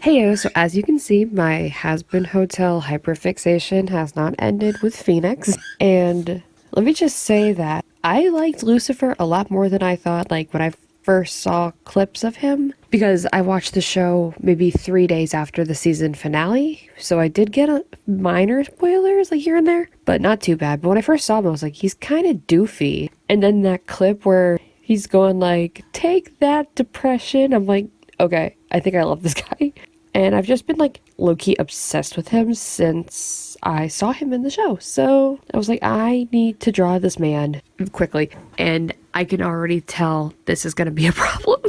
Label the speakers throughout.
Speaker 1: Heyo, so as you can see, my Hazbin Hotel hyperfixation has not ended with Phoenix. And let me just say that I liked Lucifer a lot more than I thought, like when I first saw clips of him, because I watched the show maybe 3 days after the season finale. So I did get minor spoilers like here and there, but not too bad. But when I first saw him, I was like, he's kind of doofy. And then that clip where he's going like, take that depression. I'm like, okay, I think I love this guy. And I've just been like low-key obsessed with him since I saw him in the show. So I was like, I need to draw this man quickly. And I can already tell this is going to be a problem.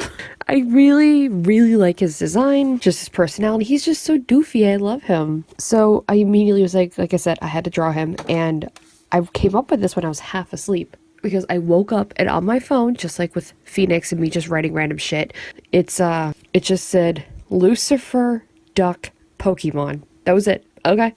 Speaker 1: I really, really like his design, just his personality. He's just so doofy. I love him. So I immediately was like I said, I had to draw him. And I came up with this when I was half asleep. Because I woke up and on my phone, just like with Phoenix and me just writing random shit, it just said Lucifer Duck Pokemon. That was it. Okay.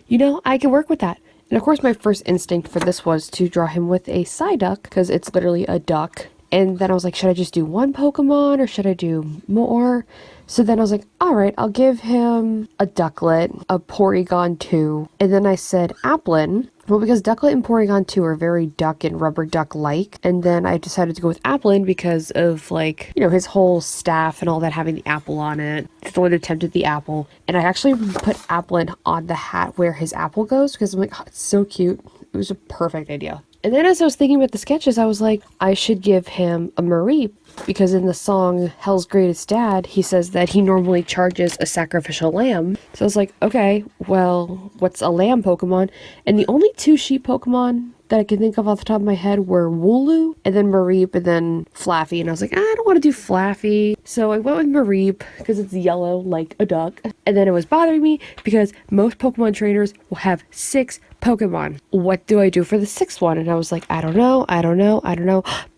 Speaker 1: You know, I can work with that. And of course my first instinct for this was to draw him with a Psyduck because it's literally a duck. And then I was like, should I just do one Pokemon or should I do more? So then I was like, all right, I'll give him a Ducklet, a Porygon 2, and then I said Applin. Well, because Ducklet and Porygon 2 are very duck and rubber duck-like, and then I decided to go with Applin because of, like, you know, his whole staff and all that having the apple on it. It's the one that attempted the apple. And I actually put Applin on the hat where his apple goes because I'm like, oh, it's so cute. It was a perfect idea. And then as I was thinking about the sketches, I was like, I should give him a Mareep because in the song Hell's Greatest Dad, he says that he normally charges a sacrificial lamb. So I was like, okay, well, what's a lamb Pokemon? And the only two sheep Pokemon that I can think of off the top of my head were Wooloo and then Mareep and then Flaffy. And I was like, I don't want to do Flaffy. So I went with Mareep because it's yellow like a duck. And then it was bothering me because most Pokemon trainers will have 6 Pokemon. What do I do for the 6th one? And I was like, I don't know.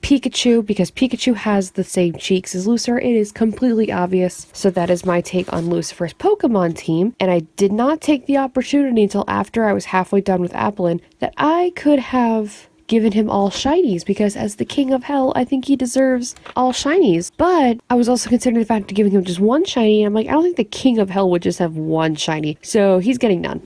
Speaker 1: Pikachu, because Pikachu has the same cheeks as Lucifer. It is completely obvious. So that is my take on Lucifer's Pokemon team. And I did not take the opportunity until after I was halfway done with Applin that I could have given him all shinies, because as the king of hell, I think he deserves all shinies. But I was also considering the fact of giving him just one shiny. I'm like, I don't think the king of hell would just have one shiny. So he's getting none.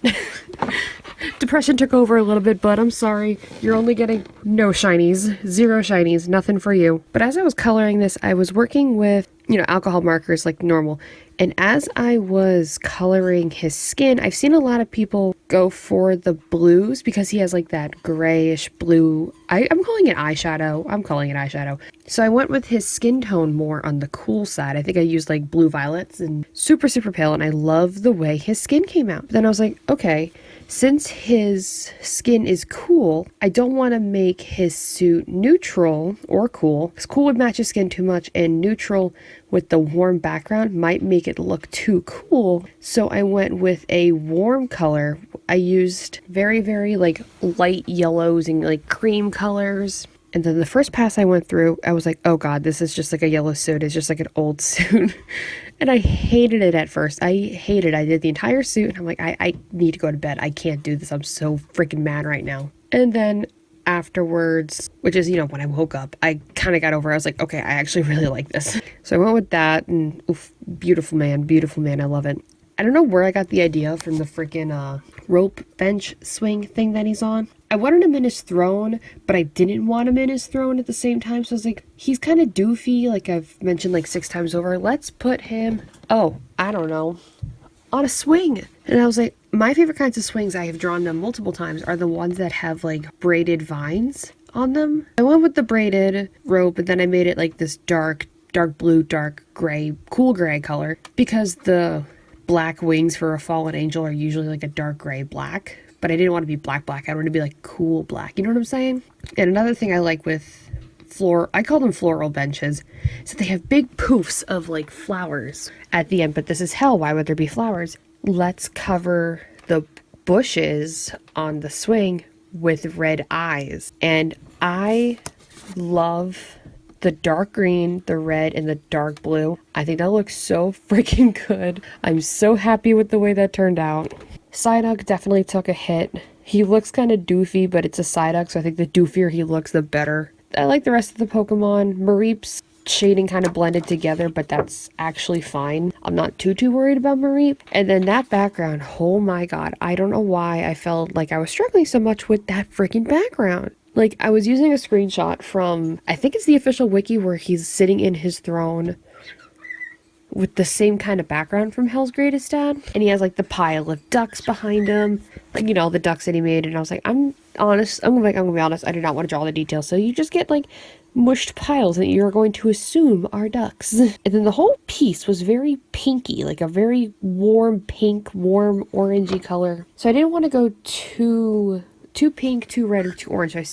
Speaker 1: Depression took over a little bit, but I'm sorry. You're only getting no shinies. 0 shinies. Nothing for you. But as I was coloring this, I was working with, you know, alcohol markers like normal. And as I was coloring his skin, I've seen a lot of people go for the blues because he has like that grayish blue. I'm calling it eyeshadow. So I went with his skin tone more on the cool side. I think I used like blue violets and super, super pale. And I love the way his skin came out. But then I was like, okay, since his skin is cool, I don't want to make his suit neutral or cool, because cool would match his skin too much, and neutral with the warm background might make it look too cool. So I went with a warm color. I used very, very like light yellows and like cream colors. And then the first pass I went through, I was like, oh god, this is just like a yellow suit. It's just like an old suit. And I hated it at first. I did the entire suit and I'm like, I need to go to bed. I can't do this. I'm so freaking mad right now. And then afterwards, which is, you know, when I woke up, I kind of got over it. I was like, okay, I actually really like this. So I went with that, and oof, beautiful man. I love it. I don't know where I got the idea from the freaking rope bench swing thing that he's on. I wanted him in his throne, but I didn't want him in his throne at the same time. So I was like, he's kind of doofy, like I've mentioned like 6 times over. Let's put him, on a swing. And I was like, my favorite kinds of swings, I have drawn them multiple times, are the ones that have like braided vines on them. I went with the braided rope, and then I made it like this dark blue, dark gray, cool gray color, because the black wings for a fallen angel are usually like a dark gray black. But I didn't want to be black. I wanted to be like cool black. You know what I'm saying? And another thing I like with I call them floral benches, so they have big poofs of like flowers at the end. But this is hell. Why would there be flowers? Let's cover the bushes on the swing with red eyes. And I love the dark green, the red, and the dark blue. I think that looks so freaking good. I'm so happy with the way that turned out. Psyduck definitely took a hit. He looks kind of doofy, but it's a Psyduck, so I think the doofier he looks, the better. I like the rest of the Pokemon. Mareep's shading kind of blended together, but that's actually fine. I'm not too worried about Marie. And then that background, oh my god, I don't know why I felt like I was struggling so much with that freaking background. Like, I was using a screenshot from, I think it's the official wiki, where he's sitting in his throne with the same kind of background from Hell's Greatest Dad. And he has like the pile of ducks behind him, like, you know, the ducks that he made. And I was like, I'm gonna be honest, I do not want to draw the details. So you just get like mushed piles that you're going to assume are ducks. And then the whole piece was very pinky, like a very warm pink, warm orangey color. So I didn't want to go too pink, too red, or too orange. So I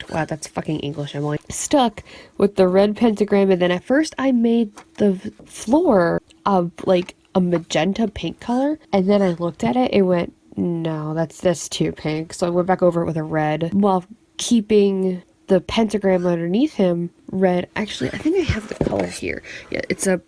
Speaker 1: wow, that's fucking English, Emily. Stuck with the red pentagram, and then at first I made the floor of like a magenta pink color, and then I looked at it and went, no, that's too pink. So I went back over it with a red while keeping the pentagram underneath him red. Actually, I think I have the color here. Yeah, it's a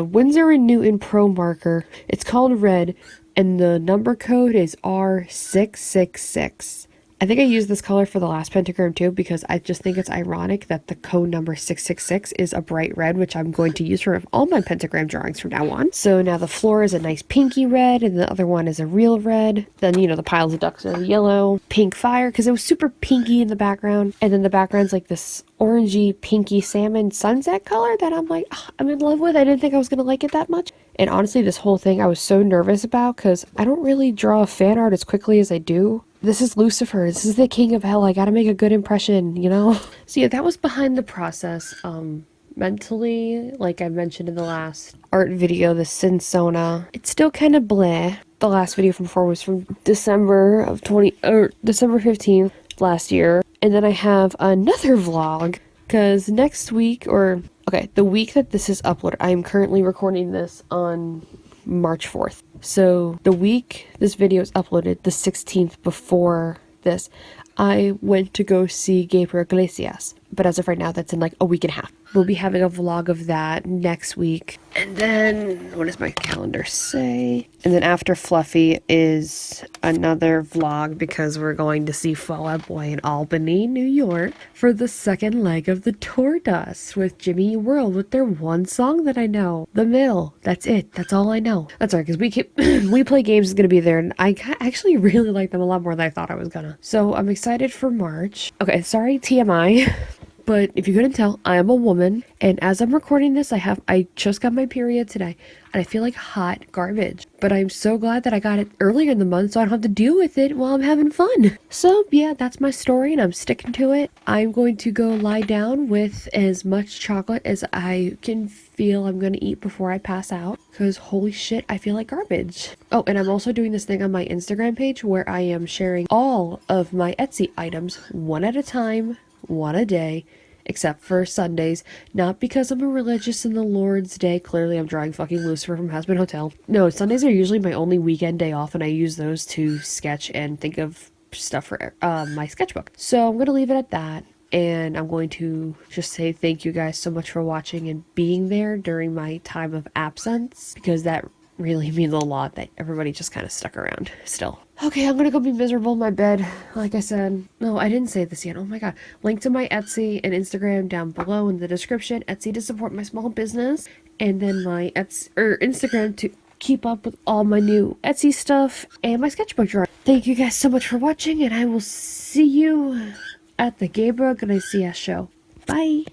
Speaker 1: Winsor Newton Pro marker. It's called red, and the number code is R666. I think I used this color for the last pentagram too, because I just think it's ironic that the code number 666 is a bright red, which I'm going to use for all my pentagram drawings from now on. So now the floor is a nice pinky red, and the other one is a real red. Then, you know, the piles of ducks are yellow. Pink fire, because it was super pinky in the background. And then the background's like this orangey, pinky salmon sunset color that I'm like, oh, I'm in love with. I didn't think I was going to like it that much. And honestly, this whole thing I was so nervous about, because I don't really draw fan art as quickly as I do. This is Lucifer. This is the king of hell. I gotta make a good impression, you know? So yeah, that was behind the process. Mentally, like I mentioned in the last art video, the Sinsona, it's still kind of bleh. The last video from before was from December 15th last year. And then I have another vlog, because next week, the week that this is uploaded, I am currently recording this on March 4th. So the week this video is uploaded, the 16th before this, I went to go see Gabriel Iglesias. But as of right now, that's in like a week and a half. We'll be having a vlog of that next week. And then, what does my calendar say? And then after Fluffy is another vlog, because we're going to see Fall Out Boy in Albany, New York for the second leg of the tour dust with Jimmy Eat World with their one song that I know, The Mill. That's it. That's all I know. That's right, because We Play Games is going to be there, and I actually really like them a lot more than I thought I was gonna. So I'm excited for March. Okay, sorry, TMI. But if you couldn't tell, I am a woman, and as I'm recording this, I just got my period today, and I feel like hot garbage. But I'm so glad that I got it earlier in the month, so I don't have to deal with it while I'm having fun. So yeah, that's my story, and I'm sticking to it. I'm going to go lie down with as much chocolate as I can feel I'm going to eat before I pass out, because holy shit, I feel like garbage. Oh, and I'm also doing this thing on my Instagram page where I am sharing all of my Etsy items one at a time, one a day, except for Sundays. Not because I'm a religious in the Lord's Day. Clearly I'm drawing fucking Lucifer from Hazbin Hotel. No, Sundays are usually my only weekend day off, and I use those to sketch and think of stuff for my sketchbook. So I'm gonna leave it at that, and I'm going to just say thank you guys so much for watching and being there during my time of absence, because that really means a lot that everybody just kind of stuck around still. Okay, I'm gonna go be miserable in my bed. Like I said, no, I didn't say this yet. Oh my god. Link to my Etsy and Instagram down below in the description. Etsy to support my small business, and then my Instagram to keep up with all my new Etsy stuff and my sketchbook drawing. Thank you guys so much for watching, and I will see you at the Gabriel Iglesias show. Bye!